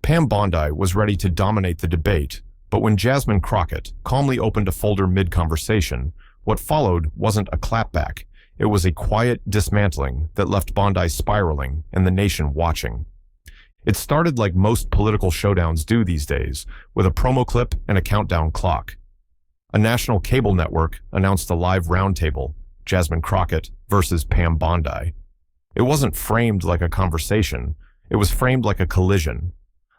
Pam Bondi was ready to dominate the debate, but when Jasmine Crockett calmly opened a folder mid-conversation, what followed wasn't a clapback. It was a quiet dismantling that left Bondi spiraling and the nation watching. It started like most political showdowns do these days, with a promo clip and a countdown clock. A national cable network announced a live roundtable, Jasmine Crockett versus Pam Bondi. It wasn't framed like a conversation, it was framed like a collision.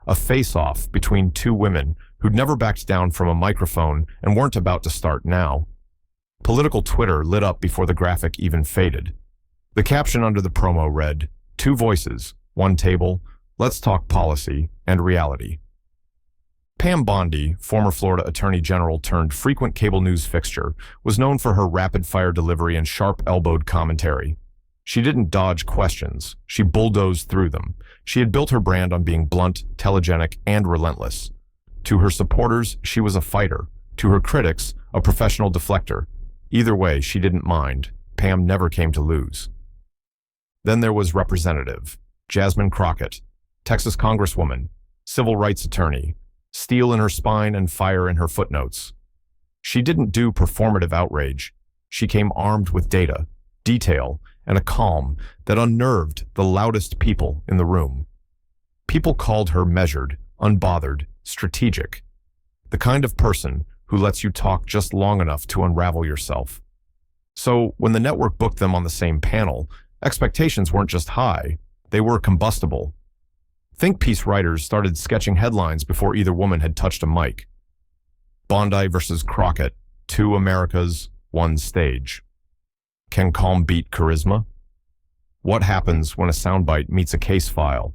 A face-off between two women who'd never backed down from a microphone and weren't about to start now. Political Twitter lit up before the graphic even faded. The caption under the promo read, "Two voices, one table, let's talk policy and reality." Pam Bondi, former Florida Attorney General turned frequent cable news fixture, was known for her rapid-fire delivery and sharp-elbowed commentary. She didn't dodge questions, she bulldozed through them. She had built her brand on being blunt, telegenic, and relentless. To her supporters, she was a fighter. To her critics, a professional deflector. Either way, she didn't mind. Pam never came to lose. Then there was Representative Jasmine Crockett, Texas Congresswoman, civil rights attorney, steel in her spine and fire in her footnotes. She didn't do performative outrage. She came armed with data, detail, and a calm that unnerved the loudest people in the room. People called her measured, unbothered, strategic. The kind of person who lets you talk just long enough to unravel yourself. So when the network booked them on the same panel, expectations weren't just high, they were combustible. Think piece writers started sketching headlines before either woman had touched a mic. Bondi versus Crockett, two Americas, one stage. Can calm beat charisma? What happens when a soundbite meets a case file?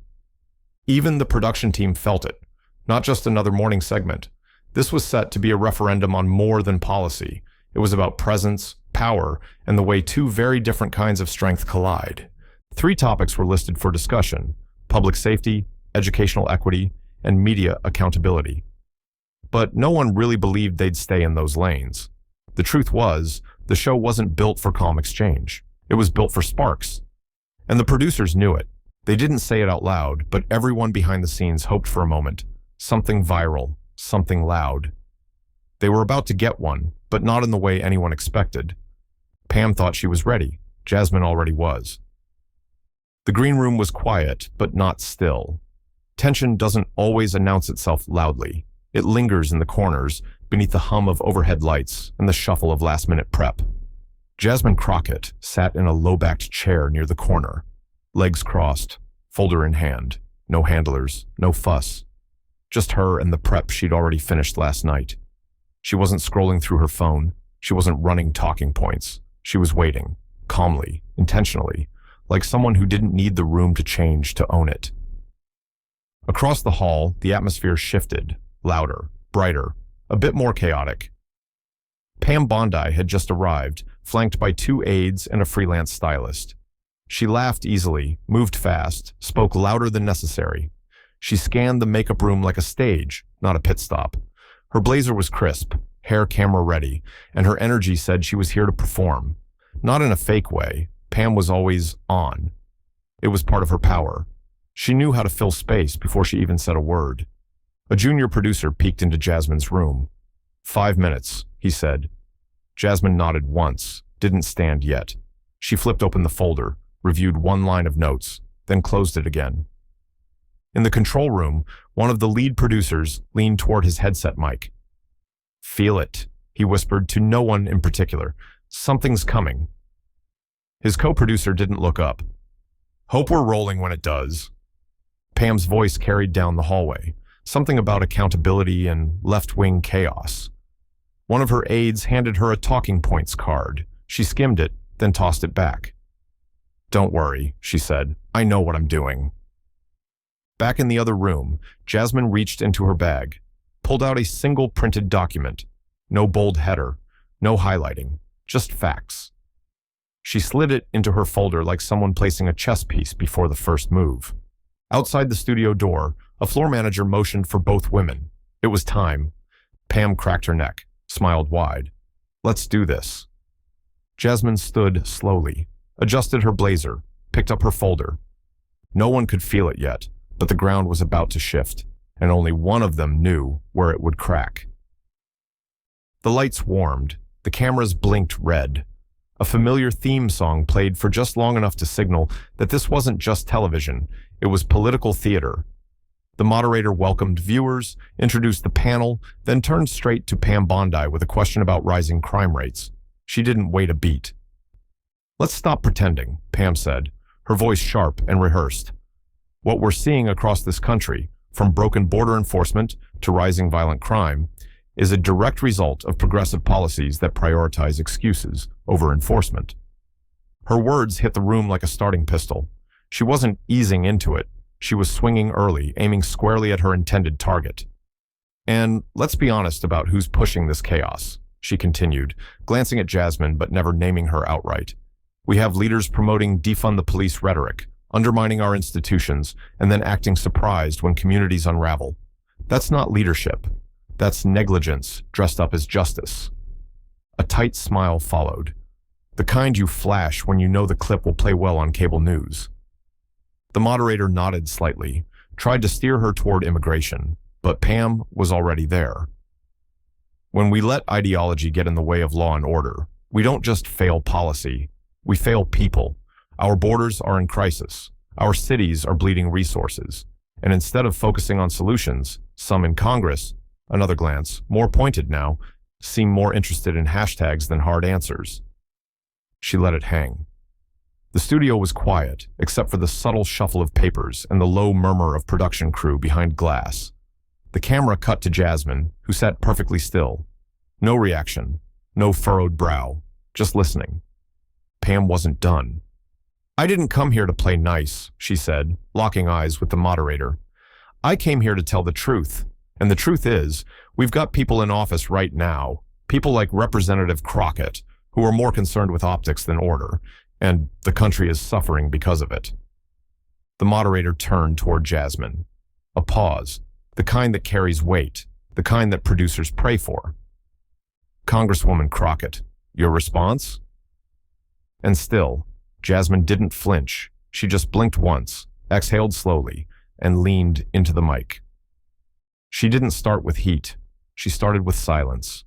Even the production team felt it, not just another morning segment. This was set to be a referendum on more than policy. It was about presence, power, and the way two very different kinds of strength collide. 3 topics were listed for discussion: public safety, educational equity, and media accountability. But no one really believed they'd stay in those lanes. The truth was, the show wasn't built for calm exchange. It was built for sparks. And the producers knew it. They didn't say it out loud, but everyone behind the scenes hoped for a moment. Something viral, something loud. They were about to get one, but not in the way anyone expected. Pam thought she was ready. Jasmine already was. The green room was quiet, but not still. Tension doesn't always announce itself loudly. It lingers in the corners, beneath the hum of overhead lights and the shuffle of last-minute prep. Jasmine Crockett sat in a low-backed chair near the corner, legs crossed, folder in hand, no handlers, no fuss. Just her and the prep she'd already finished last night. She wasn't scrolling through her phone. She wasn't running talking points. She was waiting, calmly, intentionally, like someone who didn't need the room to change to own it. Across the hall, the atmosphere shifted, louder, brighter, a bit more chaotic. Pam Bondi had just arrived, flanked by 2 aides and a freelance stylist. She laughed easily, moved fast, spoke louder than necessary. She scanned the makeup room like a stage, not a pit stop. Her blazer was crisp, hair camera ready, and her energy said she was here to perform. Not in a fake way. Pam was always on. It was part of her power. She knew how to fill space before she even said a word. A junior producer peeked into Jasmine's room. 5 minutes, he said. Jasmine nodded once, didn't stand yet. She flipped open the folder, reviewed 1 line of notes, then closed it again. In the control room, one of the lead producers leaned toward his headset mic. "Feel it," he whispered to no one in particular. "Something's coming." His co-producer didn't look up. "Hope we're rolling when it does." Pam's voice carried down the hallway, something about accountability and left-wing chaos. One of her aides handed her a talking points card. She skimmed it, then tossed it back. "Don't worry," she said. "I know what I'm doing." Back in the other room, Jasmine reached into her bag, pulled out a single printed document. No bold header, no highlighting, just facts. She slid it into her folder like someone placing a chess piece before the first move. Outside the studio door, a floor manager motioned for both women. It was time. Pam cracked her neck, smiled wide. "Let's do this." Jasmine stood slowly, adjusted her blazer, picked up her folder. No one could feel it yet, but the ground was about to shift. and only one of them knew where it would crack. The lights warmed, the cameras blinked red. A familiar theme song played for just long enough to signal that this wasn't just television, it was political theater. The moderator welcomed viewers, introduced the panel, then turned straight to Pam Bondi with a question about rising crime rates. She didn't wait a beat. "Let's stop pretending," Pam said, her voice sharp and rehearsed. "What we're seeing across this country, from broken border enforcement to rising violent crime, is a direct result of progressive policies that prioritize excuses over enforcement." Her words hit the room like a starting pistol. She wasn't easing into it. She was swinging early, aiming squarely at her intended target. "And let's be honest about who's pushing this chaos," she continued, glancing at Jasmine but never naming her outright. "We have leaders promoting defund the police rhetoric, undermining our institutions, and then acting surprised when communities unravel. That's not leadership. That's negligence dressed up as justice." A tight smile followed, the kind you flash when you know the clip will play well on cable news. The moderator nodded slightly, tried to steer her toward immigration, but Pam was already there. "When we let ideology get in the way of law and order, we don't just fail policy, we fail people. Our borders are in crisis. Our cities are bleeding resources. And instead of focusing on solutions, some in Congress," another glance, more pointed now, "seem more interested in hashtags than hard answers." She let it hang. The studio was quiet, except for the subtle shuffle of papers and the low murmur of production crew behind glass. The camera cut to Jasmine, who sat perfectly still. No reaction, no furrowed brow, just listening. Pam wasn't done. "I didn't come here to play nice," she said, locking eyes with the moderator. "I came here to tell the truth. And the truth is, we've got people in office right now, people like Representative Crockett, who are more concerned with optics than order, and the country is suffering because of it." The moderator turned toward Jasmine. A pause, the kind that carries weight, the kind that producers pray for. "Congresswoman Crockett, your response?" And still, Jasmine didn't flinch. She just blinked once, exhaled slowly, and leaned into the mic. She didn't start with heat. She started with silence.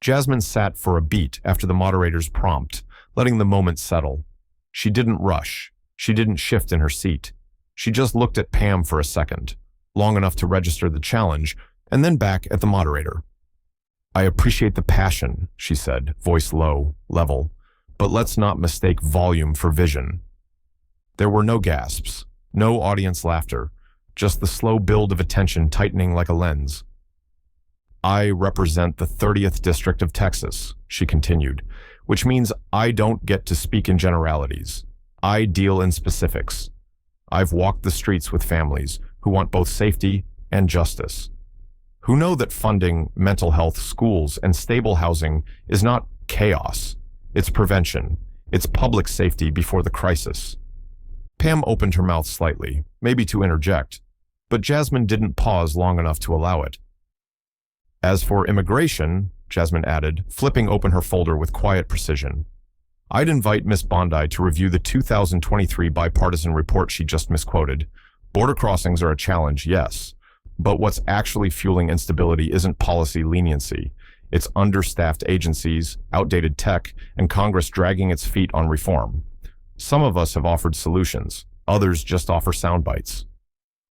Jasmine sat for a beat after the moderator's prompt, letting the moment settle. She didn't rush. She didn't shift in her seat. She just looked at Pam for a second, long enough to register the challenge, and then back at the moderator. "I appreciate the passion," she said, voice low, level, "but let's not mistake volume for vision." There were no gasps, no audience laughter, just the slow build of attention tightening like a lens. "I represent the 30th District of Texas," she continued, "which means I don't get to speak in generalities. I deal in specifics. I've walked the streets with families who want both safety and justice, who know that funding mental health, schools, and stable housing is not chaos. It's prevention. It's public safety before the crisis." Pam opened her mouth slightly, maybe to interject, but Jasmine didn't pause long enough to allow it. "As for immigration," Jasmine added, flipping open her folder with quiet precision, "I'd invite Miss Bondi to review the 2023 bipartisan report she just misquoted. Border crossings are a challenge, yes, but what's actually fueling instability isn't policy leniency. It's understaffed agencies, outdated tech, and Congress dragging its feet on reform. Some of us have offered solutions, others just offer sound bites.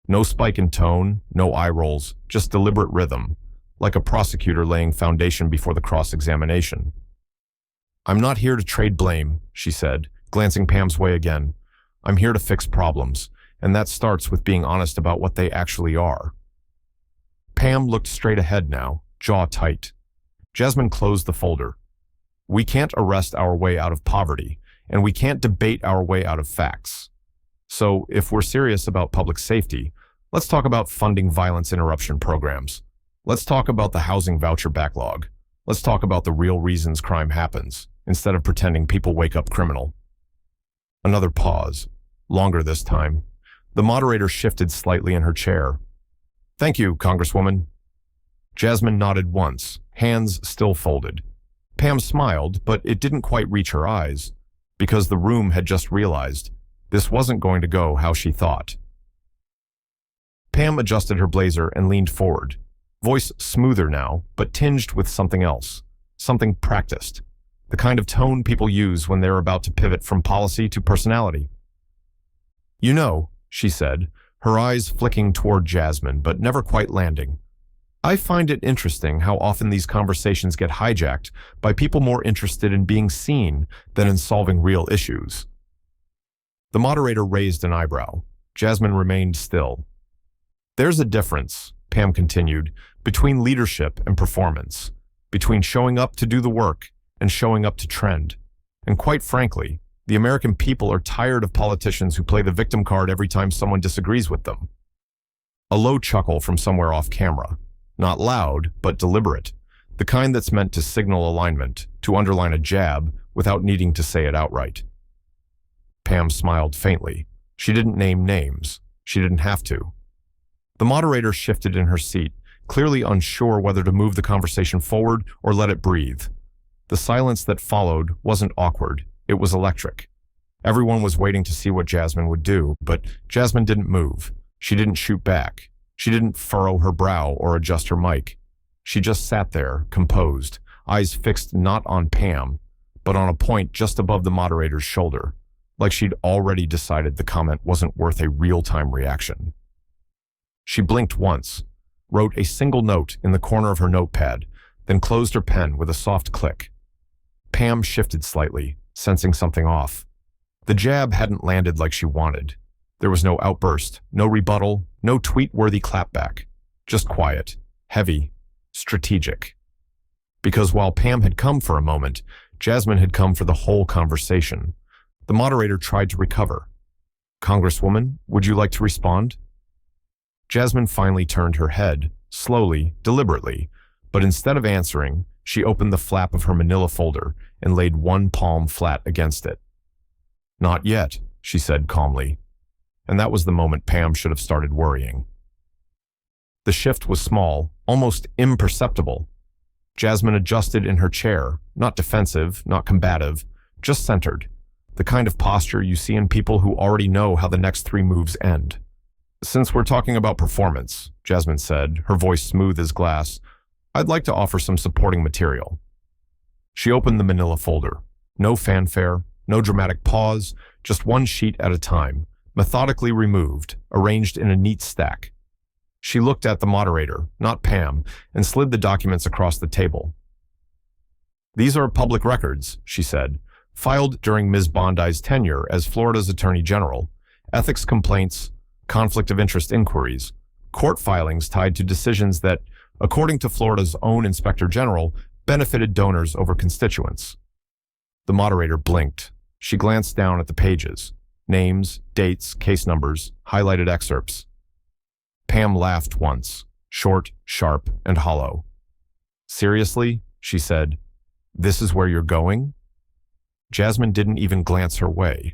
No spike in tone, no eye rolls, just deliberate rhythm, like a prosecutor laying foundation before the cross-examination." "I'm not here to trade blame," she said, glancing Pam's way again. "I'm here to fix problems, and that starts with being honest about what they actually are." Pam looked straight ahead now, jaw tight. Jasmine closed the folder. "We can't arrest our way out of poverty, and we can't debate our way out of facts. So if we're serious about public safety, let's talk about funding violence interruption programs. Let's talk about the housing voucher backlog. Let's talk about the real reasons crime happens, instead of pretending people wake up criminal." Another pause, longer this time. The moderator shifted slightly in her chair. "Thank you, Congresswoman." Jasmine nodded once, hands still folded. Pam smiled, but it didn't quite reach her eyes, because the room had just realized this wasn't going to go how she thought. Pam adjusted her blazer and leaned forward. Voice smoother now, but tinged with something else. Something practiced. The kind of tone people use when they're about to pivot from policy to personality. "You know," she said, her eyes flicking toward Jasmine, but never quite landing. "I find it interesting how often these conversations get hijacked by people more interested in being seen than in solving real issues." The moderator raised an eyebrow. Jasmine remained still. "There's a difference," Pam continued, "between leadership and performance, between showing up to do the work and showing up to trend. And quite frankly, the American people are tired of politicians who play the victim card every time someone disagrees with them." A low chuckle from somewhere off camera. Not loud, but deliberate. The kind that's meant to signal alignment, to underline a jab without needing to say it outright. Pam smiled faintly. She didn't name names. She didn't have to. The moderator shifted in her seat, clearly unsure whether to move the conversation forward or let it breathe. The silence that followed wasn't awkward. It was electric. Everyone was waiting to see what Jasmine would do, but Jasmine didn't move. She didn't shoot back. She didn't furrow her brow or adjust her mic. She just sat there, composed, eyes fixed not on Pam, but on a point just above the moderator's shoulder, like she'd already decided the comment wasn't worth a real-time reaction. She blinked once, wrote a single note in the corner of her notepad, then closed her pen with a soft click. Pam shifted slightly, sensing something off. The jab hadn't landed like she wanted. There was no outburst, no rebuttal, no tweet-worthy clapback. Just quiet, heavy, strategic. Because while Pam had come for a moment, Jasmine had come for the whole conversation. The moderator tried to recover. "Congresswoman, would you like to respond?" Jasmine finally turned her head, slowly, deliberately, but instead of answering, she opened the flap of her manila folder and laid one palm flat against it. "Not yet," she said calmly. And that was the moment Pam should have started worrying. The shift was small, almost imperceptible. Jasmine adjusted in her chair, not defensive, not combative, just centered. The kind of posture you see in people who already know how the next three moves end. "Since we're talking about performance," Jasmine said, her voice smooth as glass, "I'd like to offer some supporting material." She opened the manila folder. No fanfare, no dramatic pause, just one sheet at a time, methodically removed, arranged in a neat stack. She looked at the moderator, not Pam, and slid the documents across the table. "These are public records," she said, "filed during Ms. Bondi's tenure as Florida's Attorney General, ethics complaints, conflict of interest inquiries, court filings tied to decisions that, according to Florida's own Inspector General, benefited donors over constituents." The moderator blinked. She glanced down at the pages. Names, dates, case numbers, highlighted excerpts. Pam laughed once, short, sharp, and hollow. "Seriously?" she said. "This is where you're going?" Jasmine didn't even glance her way.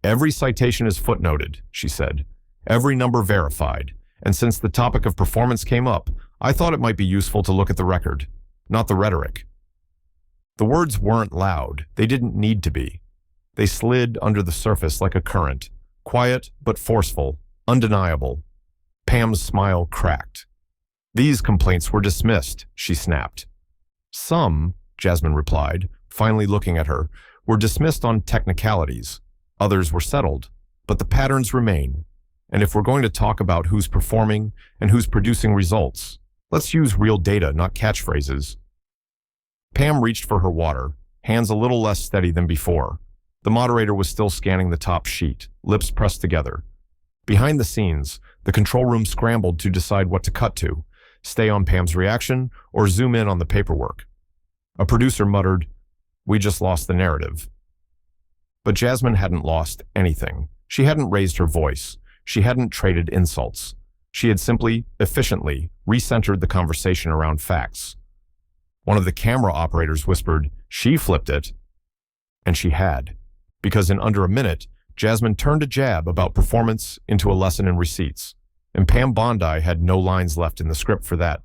"Every citation is footnoted," she said. "Every number verified. And since the topic of performance came up, I thought it might be useful to look at the record, not the rhetoric." The words weren't loud. They didn't need to be. They slid under the surface like a current, quiet but forceful, undeniable. Pam's smile cracked. "These complaints were dismissed," she snapped. "Some," Jasmine replied, finally looking at her, "were dismissed on technicalities. Others were settled. But the patterns remain. And if we're going to talk about who's performing and who's producing results, let's use real data, not catchphrases." Pam reached for her water, hands a little less steady than before. The moderator was still scanning the top sheet, lips pressed together. Behind the scenes, the control room scrambled to decide what to cut to, stay on Pam's reaction or zoom in on the paperwork. A producer muttered, "We just lost the narrative." But Jasmine hadn't lost anything. She hadn't raised her voice. She hadn't traded insults. She had simply, efficiently, recentered the conversation around facts. One of the camera operators whispered, "She flipped it." And she had. Because in under a minute, Jasmine turned a jab about performance into a lesson in receipts, and Pam Bondi had no lines left in the script for that.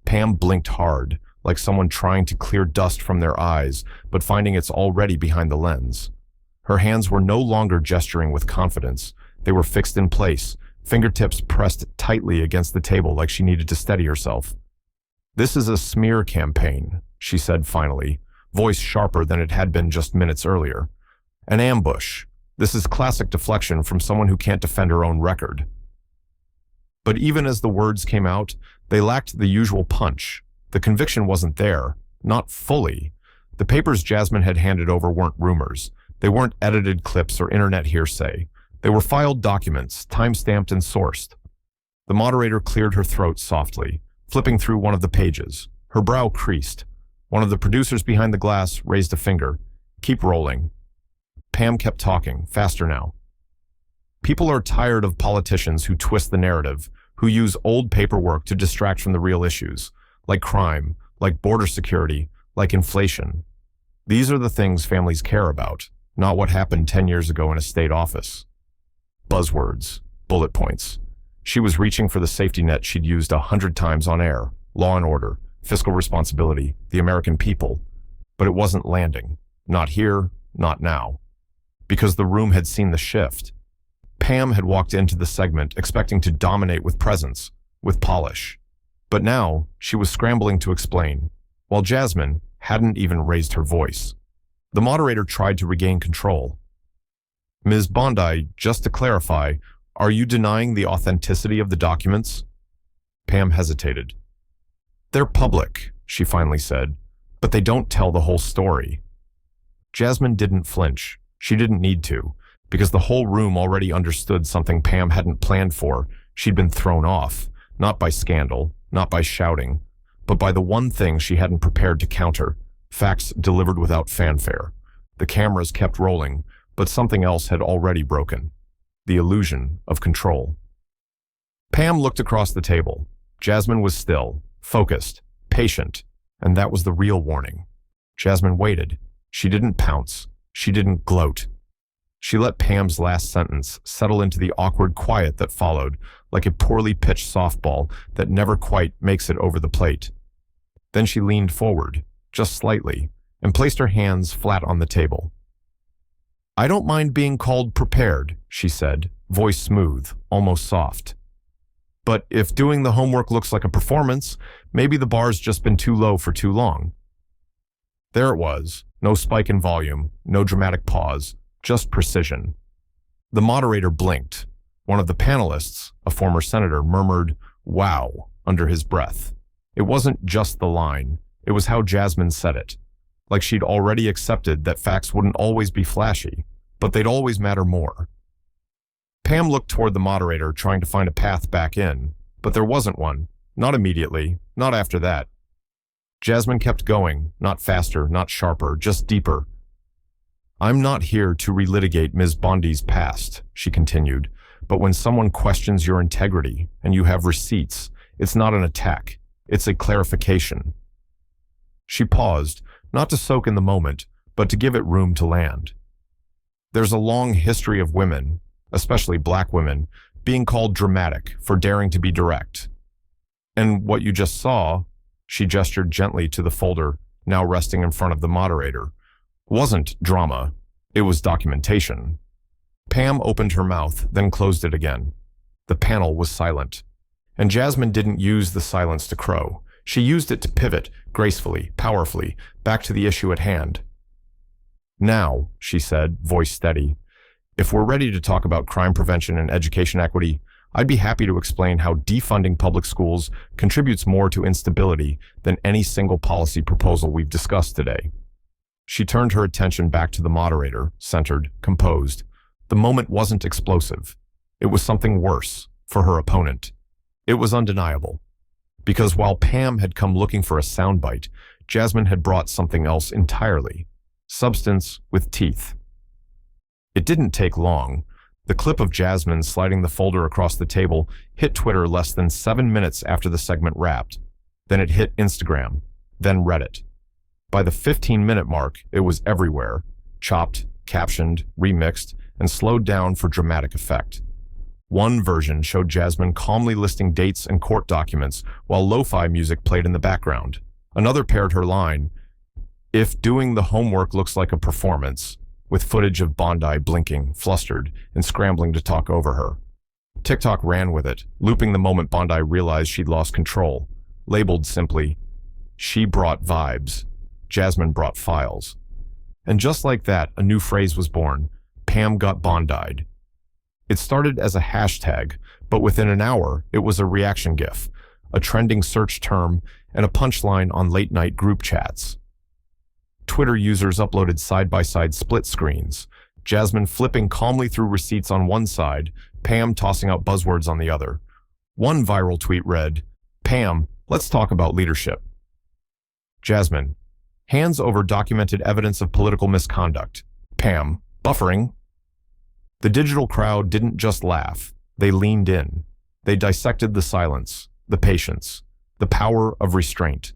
Pam blinked hard, like someone trying to clear dust from their eyes, but finding it's already behind the lens. Her hands were no longer gesturing with confidence. They were fixed in place, fingertips pressed tightly against the table like she needed to steady herself. "This is a smear campaign," she said finally, voice sharper than it had been just minutes earlier. "An ambush. This is classic deflection from someone who can't defend her own record." But even as the words came out, they lacked the usual punch. The conviction wasn't there, not fully. The papers Jasmine had handed over weren't rumors. They weren't edited clips or internet hearsay. They were filed documents, time-stamped and sourced. The moderator cleared her throat softly, flipping through one of the pages. Her brow creased. One of the producers behind the glass raised a finger. "Keep rolling." Pam kept talking, faster now. "People are tired of politicians who twist the narrative, who use old paperwork to distract from the real issues, like crime, like border security, like inflation. These are the things families care about, not what happened 10 years ago in a state office." Buzzwords, bullet points. She was reaching for the safety net she'd used 100 times on air: law and order, fiscal responsibility, the American people. But it wasn't landing. Not here, not now. Because the room had seen the shift. Pam had walked into the segment expecting to dominate with presence, with polish. But now, she was scrambling to explain, while Jasmine hadn't even raised her voice. The moderator tried to regain control. "Ms. Bondi, just to clarify, are you denying the authenticity of the documents?" Pam hesitated. "They're public," she finally said, "but they don't tell the whole story." Jasmine didn't flinch. She didn't need to, because the whole room already understood something Pam hadn't planned for. She'd been thrown off, not by scandal, not by shouting, but by the one thing she hadn't prepared to counter: facts delivered without fanfare. The cameras kept rolling, but something else had already broken: the illusion of control. Pam looked across the table. Jasmine was still, focused, patient, and that was the real warning. Jasmine waited. She didn't pounce. She didn't gloat. She let Pam's last sentence settle into the awkward quiet that followed, like a poorly pitched softball that never quite makes it over the plate. Then she leaned forward, just slightly, and placed her hands flat on the table. "I don't mind being called prepared," she said, voice smooth, almost soft. "But if doing the homework looks like a performance, maybe the bar's just been too low for too long." There it was, no spike in volume, no dramatic pause, just precision. The moderator blinked. One of the panelists, a former senator, murmured, "Wow," under his breath. It wasn't just the line, it was how Jasmine said it. Like she'd already accepted that facts wouldn't always be flashy, but they'd always matter more. Pam looked toward the moderator, trying to find a path back in, but there wasn't one. Not immediately, not after that. Jasmine kept going, not faster, not sharper, just deeper. "I'm not here to relitigate Ms. Bondi's past," she continued, "but when someone questions your integrity and you have receipts, it's not an attack, it's a clarification." She paused, not to soak in the moment, but to give it room to land. There's a long history of women, especially black women, being called dramatic for daring to be direct. And what you just saw, she gestured gently to the folder now resting in front of the moderator, wasn't drama, it was documentation. Pam opened her mouth, then closed it again. The panel was silent. And Jasmine didn't use the silence to crow. She used it to pivot, gracefully, powerfully, back to the issue at hand. "Now," she said, voice steady, "if we're ready to talk about crime prevention and education equity, I'd be happy to explain how defunding public schools contributes more to instability than any single policy proposal we've discussed today." She turned her attention back to the moderator, centered, composed. The moment wasn't explosive. It was something worse, for her opponent. It was undeniable. Because while Pam had come looking for a soundbite, Jasmine had brought something else entirely. Substance with teeth. It didn't take long. The clip of Jasmine sliding the folder across the table hit Twitter less than 7 minutes after the segment wrapped. Then it hit Instagram, then Reddit. By the 15-minute mark, it was everywhere, chopped, captioned, remixed, and slowed down for dramatic effect. One version showed Jasmine calmly listing dates and court documents while lo-fi music played in the background. Another paired her line, "If doing the homework looks like a performance," with footage of Bondi blinking, flustered, and scrambling to talk over her. TikTok ran with it, looping the moment Bondi realized she'd lost control, labeled simply, "She brought vibes. Jasmine brought files." And just like that, a new phrase was born: Pam got Bondied. It started as a hashtag, but within an hour, it was a reaction GIF, a trending search term, and a punchline on late-night group chats. Twitter users uploaded side-by-side split screens, Jasmine flipping calmly through receipts on one side, Pam tossing out buzzwords on the other. One viral tweet read, "Pam, let's talk about leadership." Jasmine, "Hands over documented evidence of political misconduct." Pam, "Buffering." The digital crowd didn't just laugh, they leaned in. They dissected the silence, the patience, the power of restraint.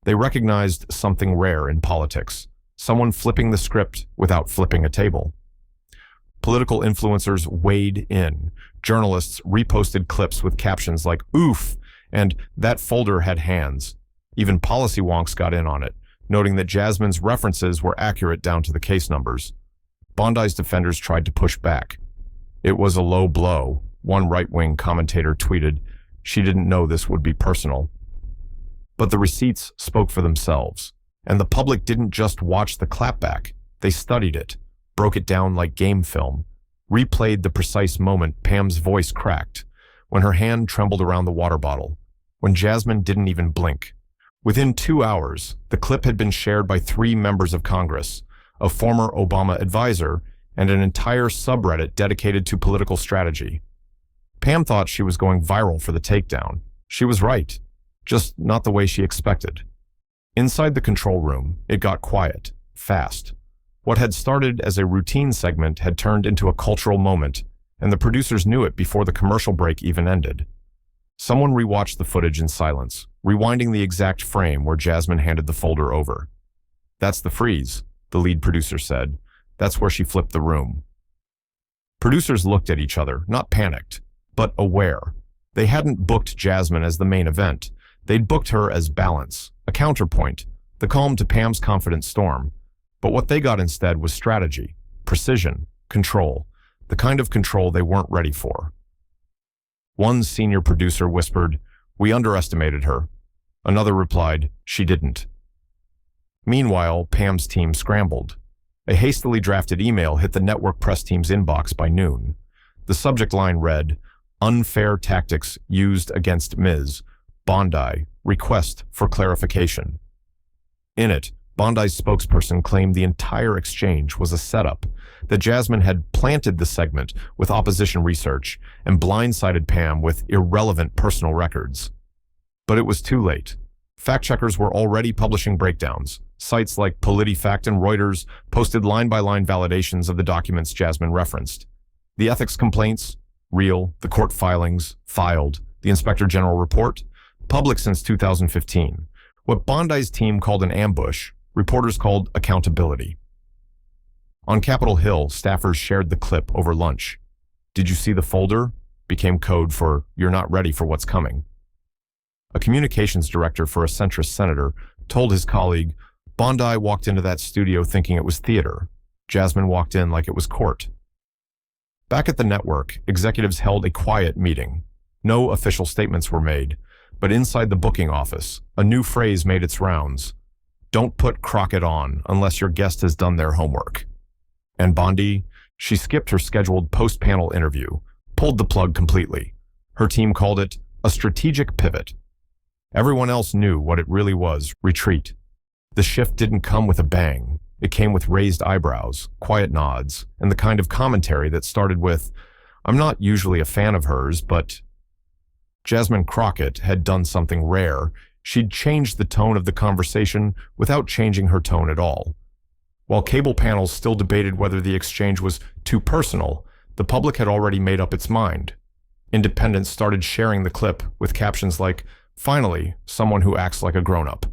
They recognized something rare in politics, someone flipping the script without flipping a table. Political influencers weighed in. Journalists reposted clips with captions like, "Oof," and "That folder had hands." Even policy wonks got in on it, noting that Jasmine's references were accurate down to the case numbers. Bondi's defenders tried to push back. "It was a low blow," one right-wing commentator tweeted. "She didn't know this would be personal." But the receipts spoke for themselves, and the public didn't just watch the clapback. They studied it, broke it down like game film, replayed the precise moment Pam's voice cracked, when her hand trembled around the water bottle, when Jasmine didn't even blink. Within 2 hours, the clip had been shared by 3 members of Congress, a former Obama advisor, and an entire subreddit dedicated to political strategy. Pam thought she was going viral for the takedown. She was right, just not the way she expected. Inside the control room, it got quiet, fast. What had started as a routine segment had turned into a cultural moment, and the producers knew it before the commercial break even ended. Someone rewatched the footage in silence, rewinding the exact frame where Jasmine handed the folder over. "That's the freeze," the lead producer said. "That's where she flipped the room." Producers looked at each other, not panicked, but aware. They hadn't booked Jasmine as the main event. They'd booked her as balance, a counterpoint, the calm to Pam's confident storm. But what they got instead was strategy, precision, control, the kind of control they weren't ready for. One senior producer whispered, "We underestimated her." Another replied, "She didn't." Meanwhile, Pam's team scrambled. A hastily drafted email hit the network press team's inbox by noon. The subject line read, "Unfair tactics used against Ms. Bondi, request for clarification." In it, Bondi's spokesperson claimed the entire exchange was a setup, that Jasmine had planted the segment with opposition research and blindsided Pam with irrelevant personal records. But it was too late. Fact-checkers were already publishing breakdowns. Sites like PolitiFact and Reuters posted line-by-line validations of the documents Jasmine referenced. The ethics complaints, real. The court filings, filed. The Inspector General report, public since 2015. What Bondi's team called an ambush, reporters called accountability. On Capitol Hill, staffers shared the clip over lunch. "Did you see the folder?" became code for "You're not ready for what's coming." A communications director for a centrist senator told his colleague, "Bondi walked into that studio thinking it was theater. Jasmine walked in like it was court." Back at the network, executives held a quiet meeting. No official statements were made, but inside the booking office, a new phrase made its rounds. "Don't put Crockett on unless your guest has done their homework." And Bondi, she skipped her scheduled post-panel interview, pulled the plug completely. Her team called it a strategic pivot. Everyone else knew what it really was: retreat. The shift didn't come with a bang. It came with raised eyebrows, quiet nods, and the kind of commentary that started with, "I'm not usually a fan of hers, but..." Jasmine Crockett had done something rare. She'd changed the tone of the conversation without changing her tone at all. While cable panels still debated whether the exchange was too personal, the public had already made up its mind. Independents started sharing the clip with captions like, "Finally, someone who acts like a grown-up."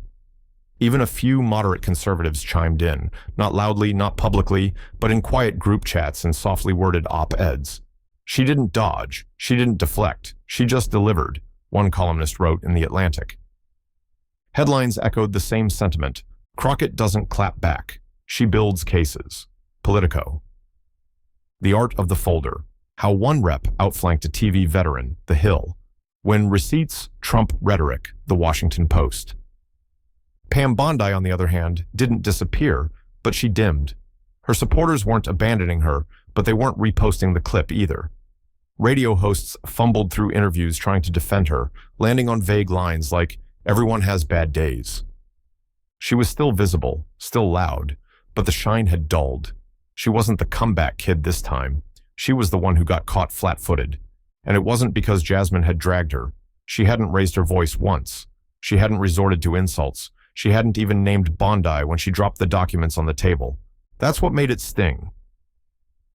Even a few moderate conservatives chimed in, not loudly, not publicly, but in quiet group chats and softly worded op-eds. "She didn't dodge. She didn't deflect. She just delivered," one columnist wrote in The Atlantic. Headlines echoed the same sentiment. "Crockett doesn't clap back. She builds cases." Politico. The art of the folder. How one rep outflanked a TV veteran, The Hill. When receipts trump rhetoric, The Washington Post. Pam Bondi, on the other hand, didn't disappear, but she dimmed. Her supporters weren't abandoning her, but they weren't reposting the clip either. Radio hosts fumbled through interviews trying to defend her, landing on vague lines like, "Everyone has bad days." She was still visible, still loud, but the shine had dulled. She wasn't the comeback kid this time. She was the one who got caught flat-footed. And it wasn't because Jasmine had dragged her. She hadn't raised her voice once. She hadn't resorted to insults. She hadn't even named Bondi when she dropped the documents on the table. That's what made it sting.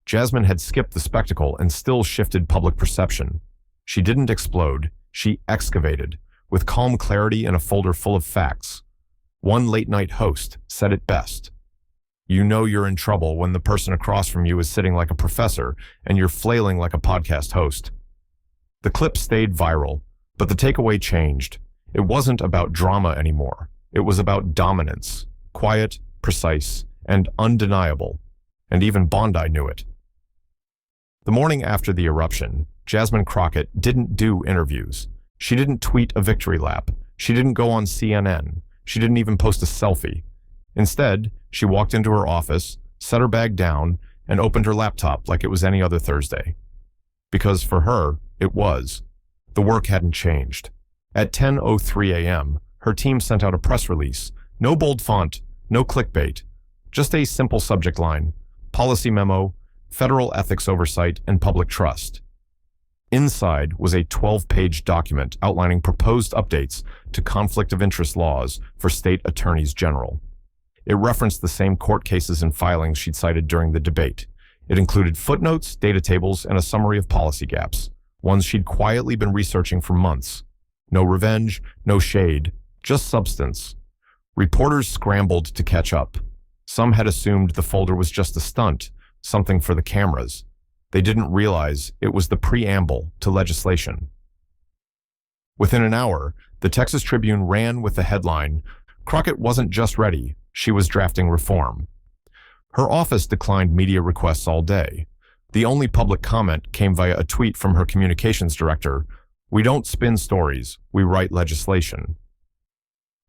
Jasmine had skipped the spectacle and still shifted public perception. She didn't explode. She excavated, with calm clarity in a folder full of facts. One late-night host said it best. You know you're in trouble when the person across from you is sitting like a professor and you're flailing like a podcast host. The clip stayed viral, but the takeaway changed. It wasn't about drama anymore. It was about dominance, quiet, precise, and undeniable. And even Bondi knew it. The morning after the eruption, Jasmine Crockett didn't do interviews. She didn't tweet a victory lap. She didn't go on CNN. She didn't even post a selfie. Instead, she walked into her office, set her bag down, and opened her laptop like it was any other Thursday. Because for her, it was. The work hadn't changed. At 10:03 a.m., her team sent out a press release. No bold font, no clickbait. Just a simple subject line: policy memo, federal ethics oversight, and public trust. Inside was a 12-page document outlining proposed updates to conflict of interest laws for state attorneys general. It referenced the same court cases and filings she'd cited during the debate. It included footnotes, data tables, and a summary of policy gaps, ones she'd quietly been researching for months. No revenge, no shade, just substance. Reporters scrambled to catch up. Some had assumed the folder was just a stunt, something for the cameras. They didn't realize it was the preamble to legislation. Within an hour, the Texas Tribune ran with the headline, "Crockett wasn't just ready, she was drafting reform." Her office declined media requests all day. The only public comment came via a tweet from her communications director, "We don't spin stories, we write legislation."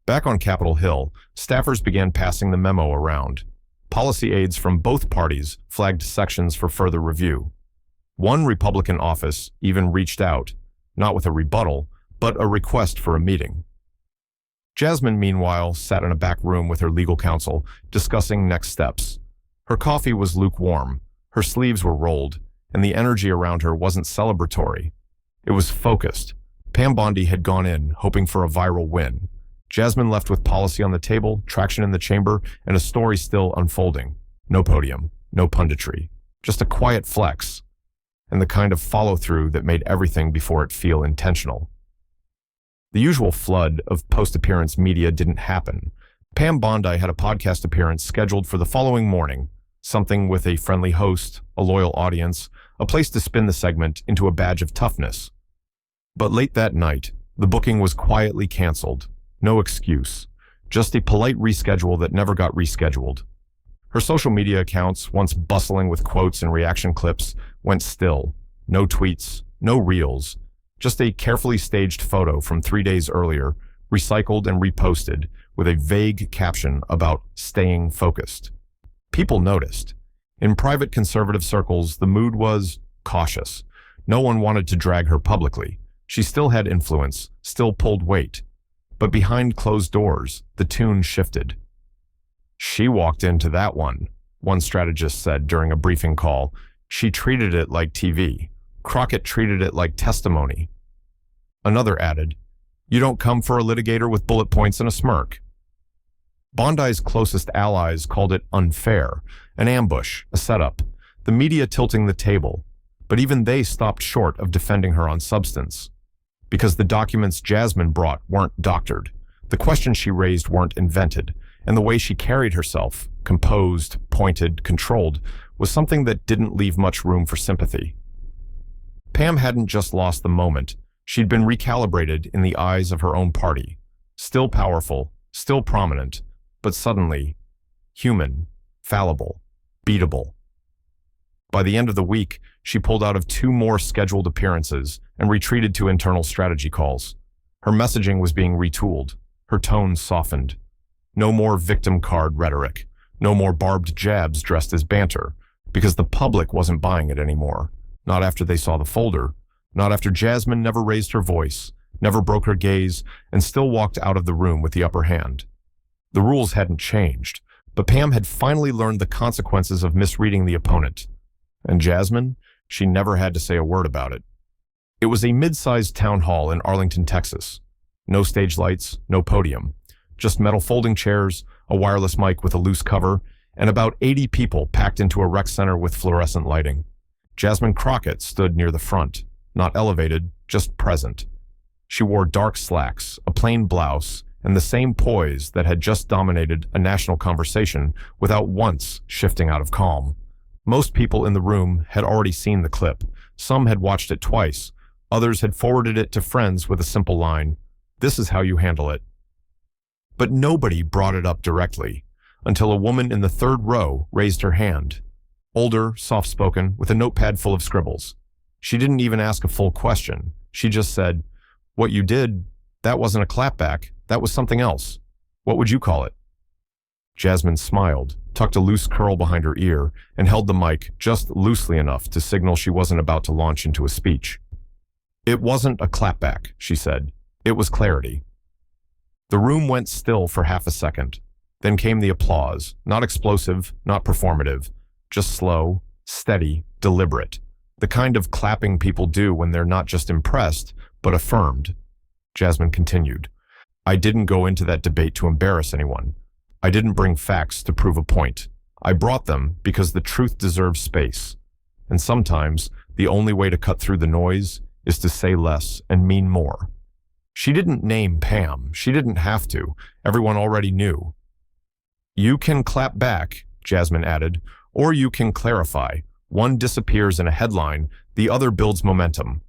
Back on Capitol Hill, staffers began passing the memo around. Policy aides from both parties flagged sections for further review. One Republican office even reached out, not with a rebuttal, but a request for a meeting. Jasmine, meanwhile, sat in a back room with her legal counsel, discussing next steps. Her coffee was lukewarm, her sleeves were rolled, and the energy around her wasn't celebratory. It was focused. Pam Bondi had gone in, hoping for a viral win. Jasmine left with policy on the table, traction in the chamber, and a story still unfolding. No podium, no punditry, just a quiet flex, and the kind of follow-through that made everything before it feel intentional. The usual flood of post-appearance media didn't happen. Pam Bondi had a podcast appearance scheduled for the following morning, something with a friendly host, a loyal audience, a place to spin the segment into a badge of toughness. But late that night, the booking was quietly canceled. No excuse, just a polite reschedule that never got rescheduled. Her social media accounts, once bustling with quotes and reaction clips, went still. No tweets, no reels, just a carefully staged photo from 3 days earlier, recycled and reposted, with a vague caption about staying focused. People noticed. In private conservative circles, the mood was cautious. No one wanted to drag her publicly. She still had influence, still pulled weight. But behind closed doors, the tune shifted. "She walked into that one strategist said during a briefing call. She treated it like TV. Crockett treated it like testimony." Another added, "You don't come for a litigator with bullet points and a smirk." Bondi's closest allies called it unfair, an ambush, a setup, the media tilting the table. But even they stopped short of defending her on substance. Because the documents Jasmine brought weren't doctored, the questions she raised weren't invented, and the way she carried herself, composed, pointed, controlled, was something that didn't leave much room for sympathy. Pam hadn't just lost the moment, she'd been recalibrated in the eyes of her own party. Still powerful, still prominent, but suddenly human, fallible, beatable. By the end of the week, she pulled out of 2 more scheduled appearances and retreated to internal strategy calls. Her messaging was being retooled. Her tone softened. No more victim card rhetoric. No more barbed jabs dressed as banter, because the public wasn't buying it anymore. Not after they saw the folder. Not after Jasmine never raised her voice, never broke her gaze, and still walked out of the room with the upper hand. The rules hadn't changed, but Pam had finally learned the consequences of misreading the opponent. And Jasmine, she never had to say a word about it. It was a mid-sized town hall in Arlington, Texas. No stage lights, no podium. Just metal folding chairs, a wireless mic with a loose cover, and about 80 people packed into a rec center with fluorescent lighting. Jasmine Crockett stood near the front, not elevated, just present. She wore dark slacks, a plain blouse, and the same poise that had just dominated a national conversation without once shifting out of calm. Most people in the room had already seen the clip. Some had watched it twice. Others had forwarded it to friends with a simple line, "This is how you handle it." But nobody brought it up directly, until a woman in the 3rd row raised her hand. Older, soft-spoken, with a notepad full of scribbles. She didn't even ask a full question. She just said, "What you did, that wasn't a clapback, that was something else. What would you call it?" Jasmine smiled, tucked a loose curl behind her ear, and held the mic just loosely enough to signal she wasn't about to launch into a speech. "It wasn't a clapback," she said. "It was clarity." The room went still for half a second. Then came the applause, not explosive, not performative, just slow, steady, deliberate. The kind of clapping people do when they're not just impressed, but affirmed. Jasmine continued, "I didn't go into that debate to embarrass anyone. I didn't bring facts to prove a point. I brought them because the truth deserves space. And sometimes, the only way to cut through the noise is to say less and mean more." She didn't name Pam. She didn't have to. Everyone already knew. "You can clap back," Jasmine added, "or you can clarify. One disappears in a headline, the other builds momentum."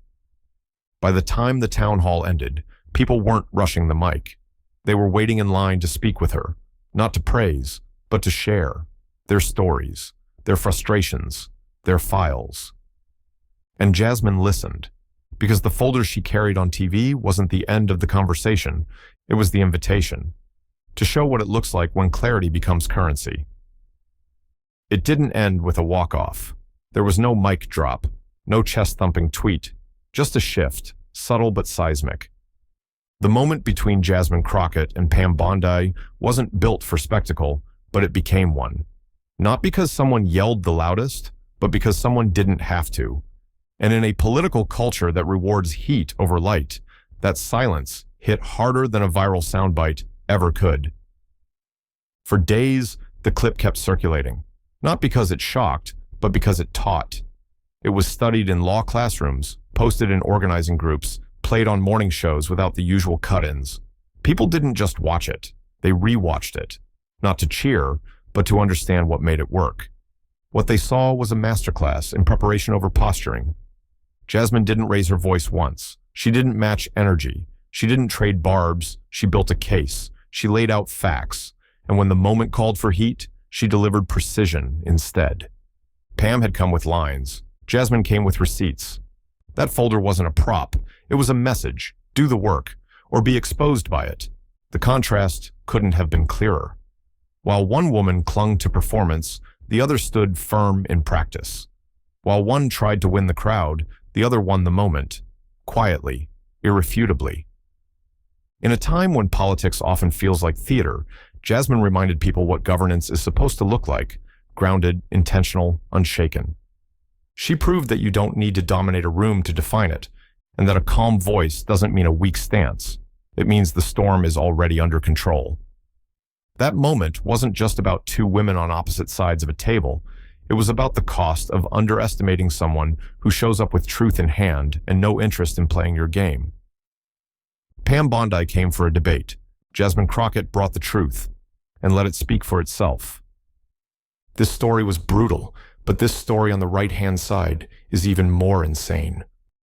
By the time the town hall ended, people weren't rushing the mic. They were waiting in line to speak with her, not to praise, but to share their stories, their frustrations, their files. And Jasmine listened, because the folder she carried on TV wasn't the end of the conversation, it was the invitation, to show what it looks like when clarity becomes currency. It didn't end with a walk-off. There was no mic drop, no chest-thumping tweet, just a shift, subtle but seismic. The moment between Jasmine Crockett and Pam Bondi wasn't built for spectacle, but it became one. Not because someone yelled the loudest, but because someone didn't have to. And in a political culture that rewards heat over light, that silence hit harder than a viral soundbite ever could. For days, the clip kept circulating, not because it shocked, but because it taught. It was studied in law classrooms, posted in organizing groups, played on morning shows without the usual cut-ins. People didn't just watch it, they re-watched it, not to cheer, but to understand what made it work. What they saw was a masterclass in preparation over posturing. Jasmine didn't raise her voice once. She didn't match energy. She didn't trade barbs. She built a case. She laid out facts. And when the moment called for heat, she delivered precision instead. Pam had come with lines. Jasmine came with receipts. That folder wasn't a prop. It was a message. Do the work, or be exposed by it. The contrast couldn't have been clearer. While one woman clung to performance, the other stood firm in practice. While one tried to win the crowd, the other won the moment, quietly, irrefutably. In a time when politics often feels like theater, Jasmine reminded people what governance is supposed to look like, grounded, intentional, unshaken. She proved that you don't need to dominate a room to define it, and that a calm voice doesn't mean a weak stance. It means the storm is already under control. That moment wasn't just about 2 women on opposite sides of a table. It was about the cost of underestimating someone who shows up with truth in hand and no interest in playing your game. Pam Bondi came for a debate. Jasmine Crockett brought the truth and let it speak for itself. This story was brutal, but this story on the right-hand side is even more insane.